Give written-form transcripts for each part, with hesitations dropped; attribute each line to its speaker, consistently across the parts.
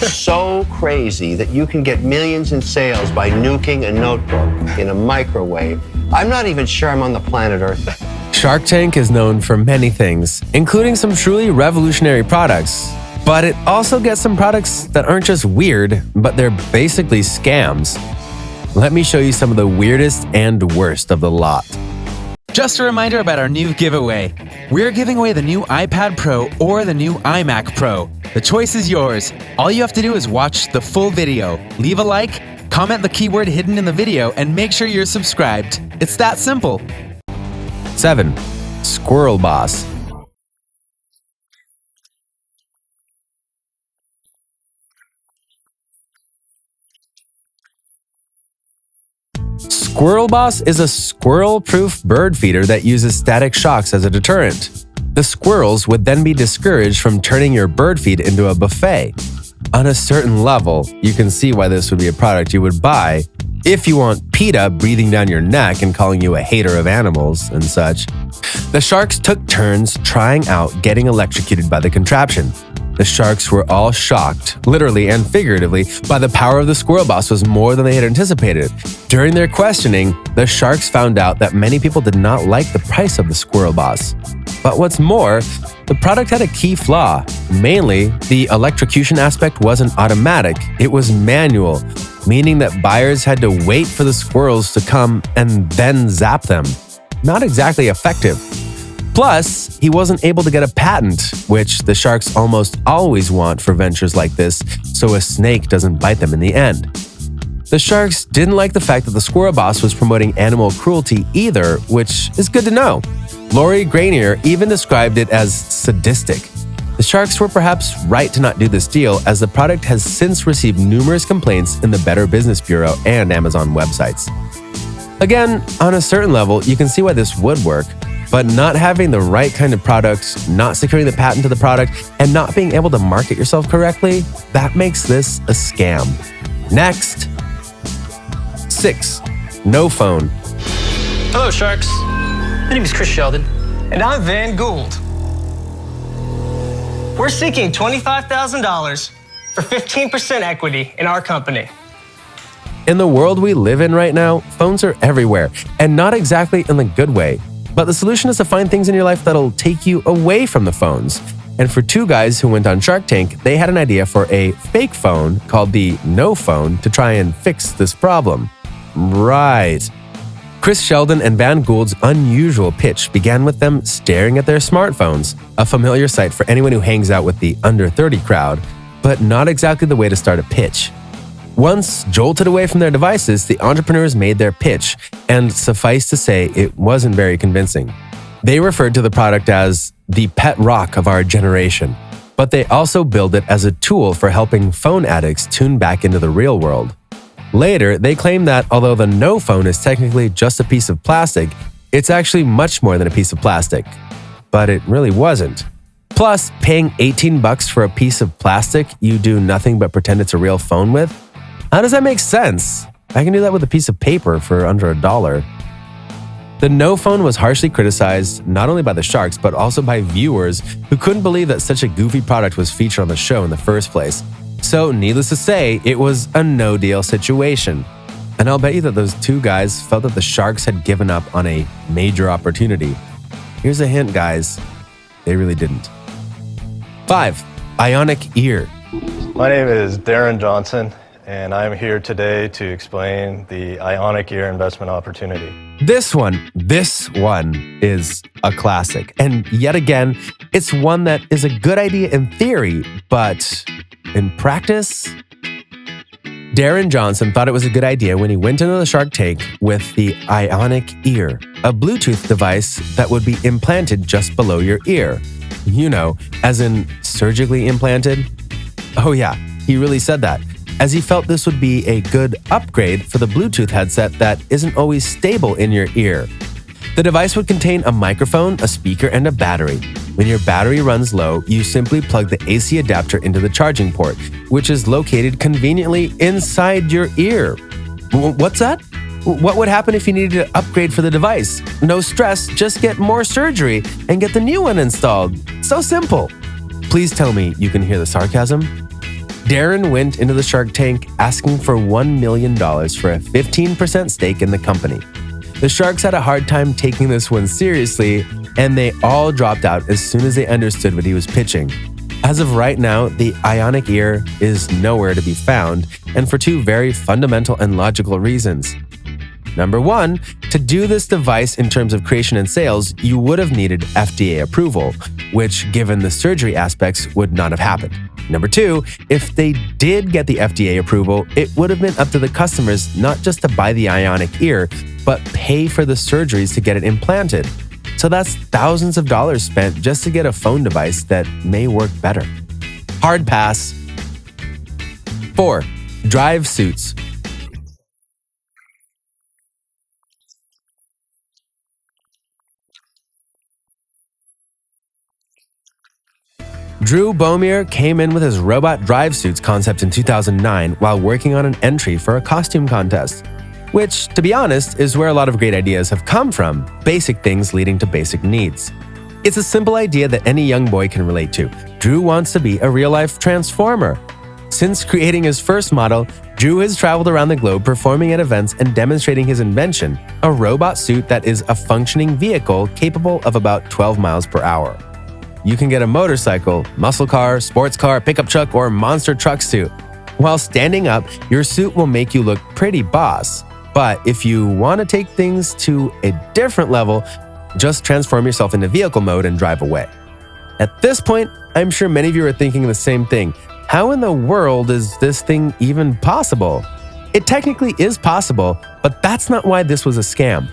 Speaker 1: so crazy that you can get millions in sales by nuking a notebook in a microwave, I'm not even sure I'm on the planet Earth.
Speaker 2: Shark Tank is known for many things, including some truly revolutionary products. But it also gets some products that aren't just weird, but they're basically scams. Let me show you some of the weirdest and worst of the lot.
Speaker 3: Just a reminder about our new giveaway. We're giving away the new iPad Pro or the new iMac Pro. The choice is yours. All you have to do is watch the full video, leave a like, comment the keyword hidden in the video, and make sure you're subscribed. It's that simple.
Speaker 2: 7. Squirrel Boss. Squirrel Boss is a squirrel-proof bird feeder that uses static shocks as a deterrent. The squirrels would then be discouraged from turning your bird feed into a buffet. On a certain level, you can see why this would be a product you would buy if you want PETA breathing down your neck and calling you a hater of animals and such. The sharks took turns trying out getting electrocuted by the contraption. The sharks were all shocked, literally and figuratively, by the power of the Squirrel Boss was more than they had anticipated. During their questioning, the sharks found out that many people did not like the price of the Squirrel Boss. But what's more, the product had a key flaw. Mainly, the electrocution aspect wasn't automatic, it was manual, meaning that buyers had to wait for the squirrels to come and then zap them. Not exactly effective. Plus, he wasn't able to get a patent, which the sharks almost always want for ventures like this, so a snake doesn't bite them in the end. The sharks didn't like the fact that the Squirrel Boss was promoting animal cruelty either, which is good to know. Lori Greiner even described it as sadistic. The sharks were perhaps right to not do this deal, as the product has since received numerous complaints in the Better Business Bureau and Amazon websites. Again, on a certain level, you can see why this would work, but not having the right kind of product, not securing the patent to the product, and not being able to market yourself correctly, that makes this a scam. Next. 6. No phone.
Speaker 4: Hello, Sharks. My name is Chris Sheldon.
Speaker 5: And I'm Van Gould. We're seeking $25,000 for 15% equity in our company.
Speaker 2: In the world we live in right now, phones are everywhere, and not exactly in the good way. But the solution is to find things in your life that'll take you away from the phones. And for two guys who went on Shark Tank, they had an idea for a fake phone called the No Phone to try and fix this problem. Right. Chris Sheldon and Van Gould's unusual pitch began with them staring at their smartphones, a familiar sight for anyone who hangs out with the under 30 crowd, but not exactly the way to start a pitch. Once jolted away from their devices, the entrepreneurs made their pitch, and suffice to say, it wasn't very convincing. They referred to the product as the pet rock of our generation, but they also billed it as a tool for helping phone addicts tune back into the real world. Later, they claimed that although the No Phone is technically just a piece of plastic, it's actually much more than a piece of plastic. But it really wasn't. Plus, paying $18 for a piece of plastic you do nothing but pretend it's a real phone with? How does that make sense? I can do that with a piece of paper for under $1. The No Phone was harshly criticized not only by the sharks, but also by viewers who couldn't believe that such a goofy product was featured on the show in the first place. So, needless to say, it was a no-deal situation. And I'll bet you that those two guys felt that the sharks had given up on a major opportunity. Here's a hint, guys. They really didn't. 5. Ionic Ear.
Speaker 6: My name is Daymond Johnson, and I'm here today to explain the Ionic Ear investment opportunity.
Speaker 2: This one is a classic. And yet again, it's one that is a good idea in theory, but in practice? Daymond Johnson thought it was a good idea when he went into the Shark Tank with the Ionic Ear, a Bluetooth device that would be implanted just below your ear. You know, as in surgically implanted. Oh yeah, he really said that, as he felt this would be a good upgrade for the Bluetooth headset that isn't always stable in your ear. The device would contain a microphone, a speaker, and a battery. When your battery runs low, you simply plug the AC adapter into the charging port, which is located conveniently inside your ear. What's that? What would happen if you needed to upgrade for the device? No stress, just get more surgery and get the new one installed. So simple. Please tell me you can hear the sarcasm. Darren went into the Shark Tank asking for $1 million for a 15% stake in the company. The Sharks had a hard time taking this one seriously, and they all dropped out as soon as they understood what he was pitching. As of right now, the Ionic Ear is nowhere to be found, and for two very fundamental and logical reasons. Number one, to do this device in terms of creation and sales, you would have needed FDA approval, which, given the surgery aspects, would not have happened. Number two, if they did get the FDA approval, it would have been up to the customers not just to buy the Ionic Ear, but pay for the surgeries to get it implanted. So that's thousands of dollars spent just to get a phone device that may work better. Hard pass. 4. Drive suits. Drew Beaumier came in with his robot drive suits concept in 2009 while working on an entry for a costume contest. Which, to be honest, is where a lot of great ideas have come from, basic things leading to basic needs. It's a simple idea that any young boy can relate to. Drew wants to be a real-life transformer. Since creating his first model, Drew has traveled around the globe performing at events and demonstrating his invention, a robot suit that is a functioning vehicle capable of about 12 miles per hour. You can get a motorcycle, muscle car, sports car, pickup truck, or monster truck suit. While standing up, your suit will make you look pretty boss. But if you want to take things to a different level, just transform yourself into vehicle mode and drive away. At this point, I'm sure many of you are thinking the same thing. How in the world is this thing even possible? It technically is possible, but that's not why this was a scam.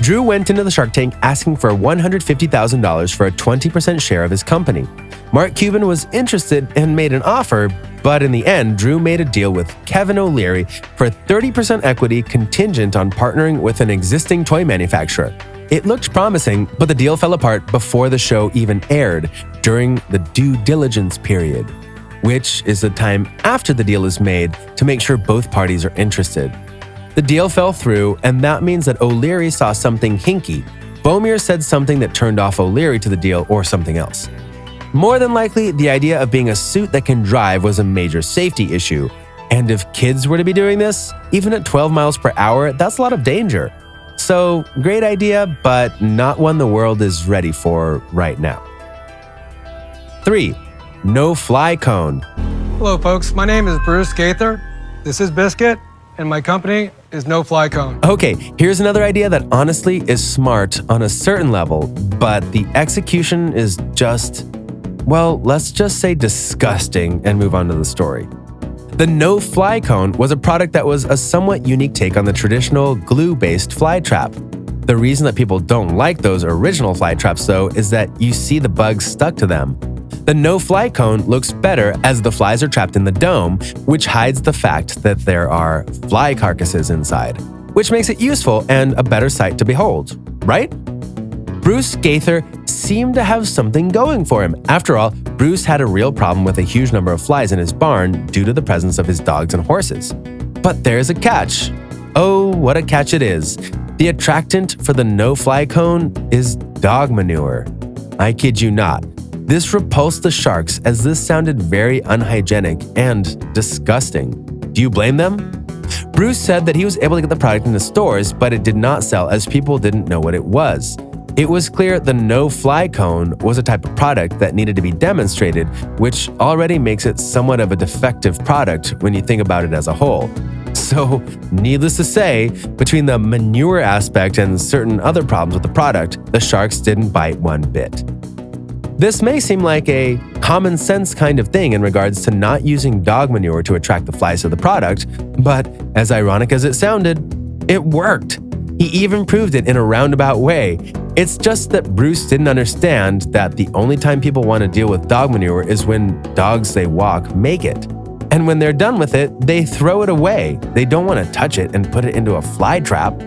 Speaker 2: Drew went into the Shark Tank asking for $150,000 for a 20% share of his company. Mark Cuban was interested and made an offer, but in the end, Drew made a deal with Keavin O'Leary for 30% equity contingent on partnering with an existing toy manufacturer. It looked promising, but the deal fell apart before the show even aired, during the due diligence period, which is the time after the deal is made to make sure both parties are interested. The deal fell through, and that means that O'Leary saw something hinky. Beaumier said something that turned off O'Leary to the deal or something else. More than likely, the idea of being a suit that can drive was a major safety issue. And if kids were to be doing this, even at 12 miles per hour, that's a lot of danger. So, great idea, but not one the world is ready for right now. 3. No-fly cone.
Speaker 7: Hello, folks. My name is Bruce Gaither. This is Biscuit, and my company is No Fly Cone.
Speaker 2: Okay, here's another idea that honestly is smart on a certain level, but the execution is just, well, let's just say disgusting and move on to the story. The no-fly cone was a product that was a somewhat unique take on the traditional glue-based fly trap. The reason that people don't like those original fly traps, though, is that you see the bugs stuck to them. The no-fly cone looks better as the flies are trapped in the dome, which hides the fact that there are fly carcasses inside, which makes it useful and a better sight to behold, right? Bruce Gaither seemed to have something going for him. After all, Bruce had a real problem with a huge number of flies in his barn due to the presence of his dogs and horses. But there's a catch. Oh, what a catch it is. The attractant for the no-fly cone is dog manure. I kid you not. This repulsed the sharks as this sounded very unhygienic and disgusting. Do you blame them? Bruce said that he was able to get the product in the stores, but it did not sell as people didn't know what it was. It was clear the no-fly cone was a type of product that needed to be demonstrated, which already makes it somewhat of a defective product when you think about it as a whole. So, needless to say, between the manure aspect and certain other problems with the product, the sharks didn't bite one bit. This may seem like a common sense kind of thing in regards to not using dog manure to attract the flies to the product, but as ironic as it sounded, it worked. He even proved it in a roundabout way. It's just that Bruce didn't understand that the only time people want to deal with dog manure is when dogs they walk make it. And when they're done with it, they throw it away. They don't want to touch it and put it into a fly trap.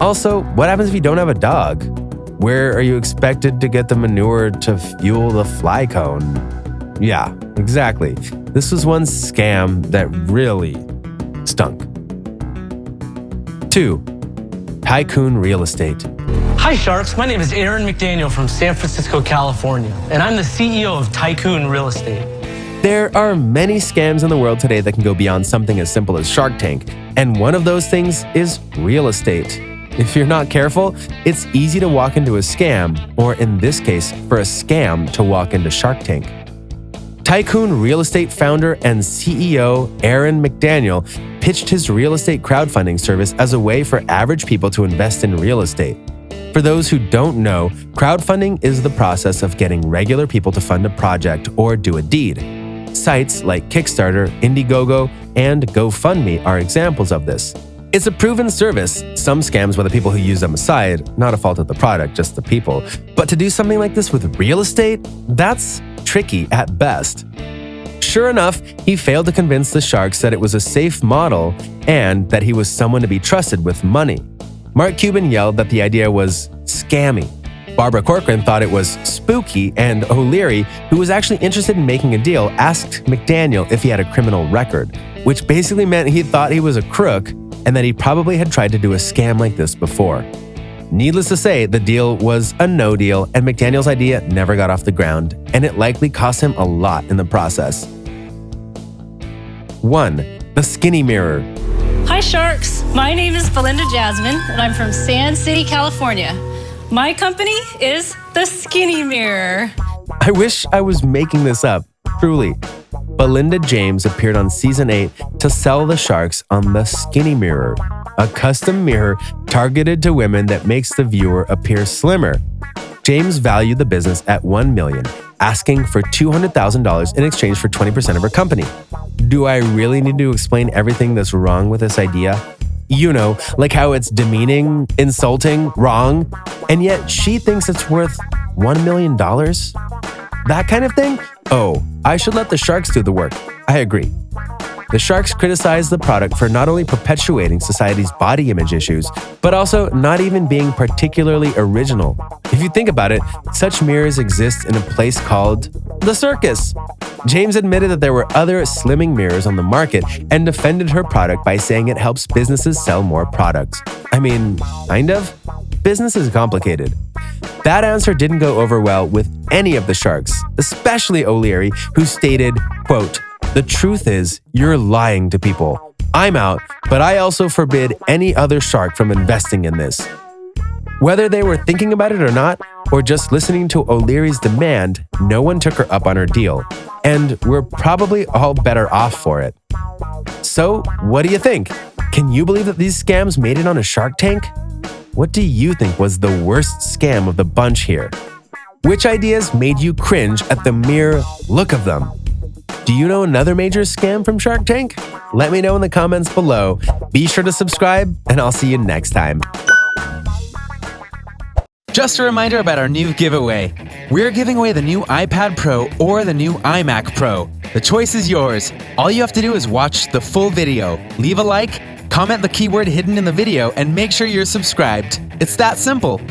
Speaker 2: Also, what happens if you don't have a dog? Where are you expected to get the manure to fuel the fly cone? Yeah, exactly. This was one scam that really stunk. 2. Tycoon Real Estate.
Speaker 5: Hi, Sharks. My name is Aaron McDaniel from San Francisco, California, and I'm the CEO of Tycoon Real Estate.
Speaker 2: There are many scams in the world today that can go beyond something as simple as Shark Tank, and one of those things is real estate. If you're not careful, it's easy to walk into a scam, or in this case, for a scam to walk into Shark Tank. Tycoon real estate founder and CEO Aaron McDaniel pitched his real estate crowdfunding service as a way for average people to invest in real estate. For those who don't know, crowdfunding is the process of getting regular people to fund a project or do a deed. Sites like Kickstarter, Indiegogo, and GoFundMe are examples of this. It's a proven service. Some scams were the people who use them aside, not a fault of the product, just the people. But to do something like this with real estate, that's tricky at best. Sure enough, he failed to convince the sharks that it was a safe model and that he was someone to be trusted with money. Mark Cuban yelled that the idea was scammy. Barbara Corcoran thought it was spooky, and O'Leary, who was actually interested in making a deal, asked McDaniel if he had a criminal record, which basically meant he thought he was a crook and that he probably had tried to do a scam like this before. Needless to say, the deal was a no deal, and McDaniel's idea never got off the ground, and it likely cost him a lot in the process. 1. The Skinny Mirror.
Speaker 8: Hi Sharks, my name is Belinda Jasmine and I'm from Sand City, California. My company is the Skinny Mirror.
Speaker 2: I wish I was making this up, truly. Belinda James appeared on Season 8 to sell the sharks on the Skinny Mirror, a custom mirror targeted to women that makes the viewer appear slimmer. James valued the business at $1 million, asking for $200,000 in exchange for 20% of her company. Do I really need to explain everything that's wrong with this idea? You know, like how it's demeaning, insulting, wrong, and yet she thinks it's worth $1 million? That kind of thing? Oh, I should let the sharks do the work. I agree. The sharks criticized the product for not only perpetuating society's body image issues, but also not even being particularly original. If you think about it, such mirrors exist in a place called the circus. James admitted that there were other slimming mirrors on the market and defended her product by saying it helps businesses sell more products. I mean, kind of. Business is complicated. That answer didn't go over well with any of the sharks, especially O'Leary, who stated, quote, "The truth is, you're lying to people. I'm out, but I also forbid any other shark from investing in this." Whether they were thinking about it or not, or just listening to O'Leary's demand, no one took her up on her deal. And we're probably all better off for it. So, what do you think? Can you believe that these scams made it on a Shark Tank? What do you think was the worst scam of the bunch here? Which ideas made you cringe at the mere look of them? Do you know another major scam from Shark Tank? Let me know in the comments below. Be sure to subscribe, and I'll see you next time.
Speaker 3: Just a reminder about our new giveaway. We're giving away the new iPad Pro or the new iMac Pro. The choice is yours. All you have to do is watch the full video, leave a like, comment the keyword hidden in the video, and make sure you're subscribed. It's that simple.